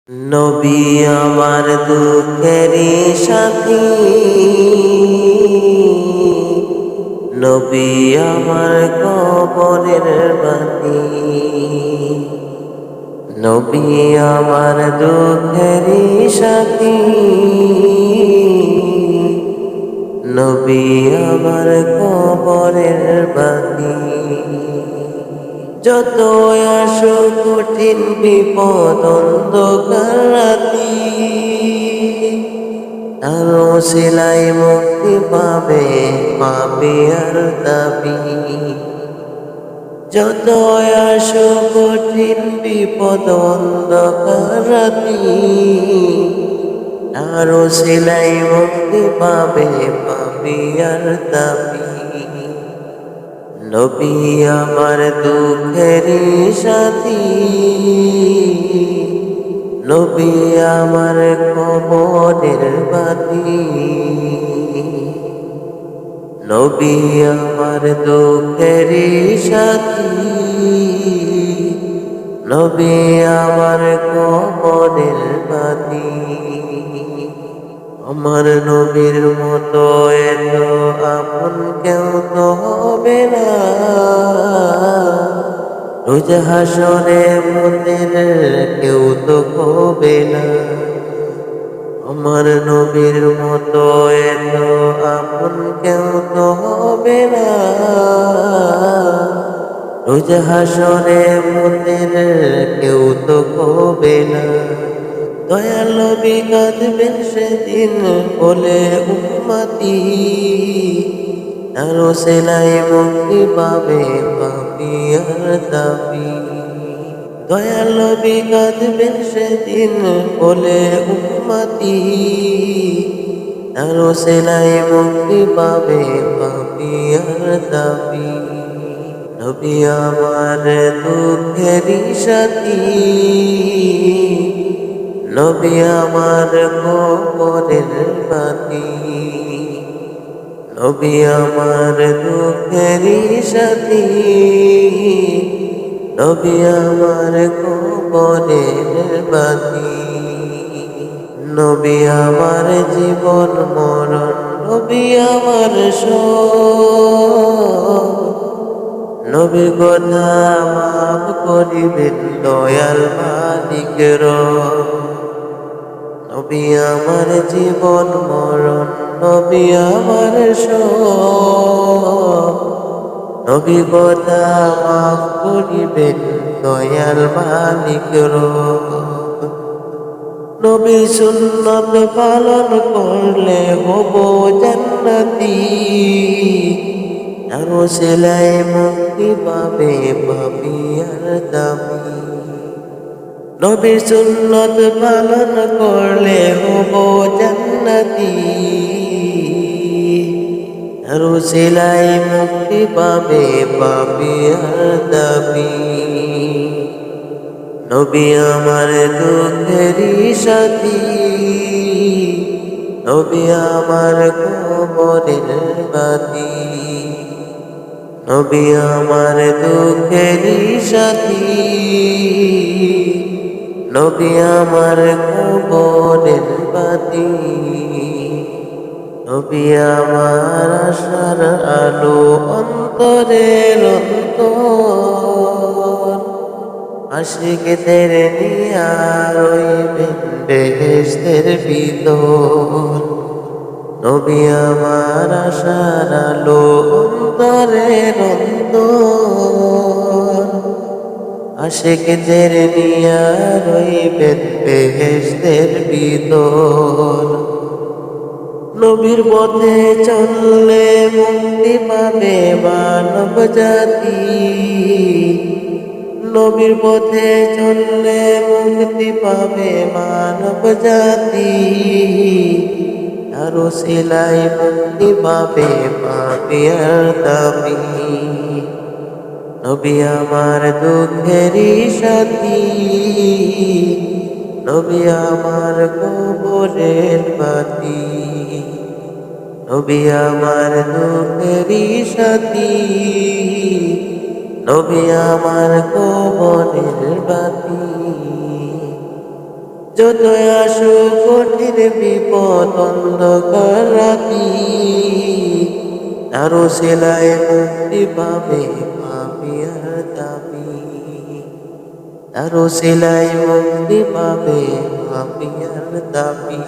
নবী আমার দুঃখেরই সাথী, নবী আমার কবরের বাতি, নবী আমার দুঃখেরই সাথী, নবী আমার কবরের বাতি। যত আসো কঠিন বিপদ অন্ধকার রাতি, আরো সেলাই মুক্তি পাবে পাবে আর দাবি। যত আসো কঠিন বিপদ অন্ধকার রাতি, আরো সেলাই মুক্তি পাবে পাবে আর দাবি। নবী আমার দুঃখেরই সাথী, নবী আমার কবরের বাতি, নবী আমার দুঃখেরই সাথী, নবী আমার কবরের বাতি। আমার নবীর মতো এত আপন কেউ তো হবে না, রোজ হাসরে মোদের কেউ তো হবে না। আমার নবীর মতো এত আপন কেউ তো হবে না, রোজ হাসরে মোদের কেউ তো হবে না। দয়াল নবী কাঁদবেন সেদিন বলে উম্মতি, আরো সেলাই মুক্তি পাবে পাপি আর দাবি। দয়াল নবী কাঁদবেন সেদিন বলে উম্মতি, আরো সেলাই মুক্তি পাবে পাপি আর দাবি। নবী আমার দুঃখেরই সাথী, নবী আমার কবরের বাতি, নবী আমার দুঃখেরই সাথী, নবী আমার কবরের বাতি। নবী আমার জীবন মরণ, নবী আমার সব, নবীর কথা মাফ করিবেন দয়াল মালিক রব। নবী আমার জীবন মরণ, নবী আমার সব, নবী কথা মাফ করিবেন দয়াল মালিক রব। নবী সুন্নত পালন করলে হব জান্নাতি, আরো সেলাই মুক্তি পাবে পাপি আর দাবি। নবীর সুন্নত পালন করলে হব জান্নাতি, আরো সেলাই মুক্তি পাবে পাপি আর দাবি। নবী আমার দুঃখেরই সাথী, নবী আমার কবরের বাতি, নবী আমার দুঃখেরই সাথী, নবী আমার কবরের বাতি। নবী আমার আশার আলো অন্তরের অন্তর, আশিকদের নিয়া রইবেন বেহেশতের ভিতর। নবী আমার আশার আলো অন্তরের অন্তর, আশিকদের নিয়া রইবেন বেহেশতের ভিতর। নবীর পথে চললে মুক্তি পাবে মানব জাতি, নবীর পথে চললে মুক্তি পাবে মানব জাতি, আরো সেলাই মুক্তি পাবে পাপি আর দাবি। নবী আমার দুঃখেরই সাথী, নবী আমার কবরের বাতি, নবী আমার দুঃখেরই সাথী, নবী আমার কবরের বাতি। যতই আসুক কঠিন বিপদ অন্ধকার রাতি, তারও সেলাই মুক্তি পাবে পাপিয়ার দাবি, তারও সেলাই মুক্তি পাবে পাপিয়ার দাবি।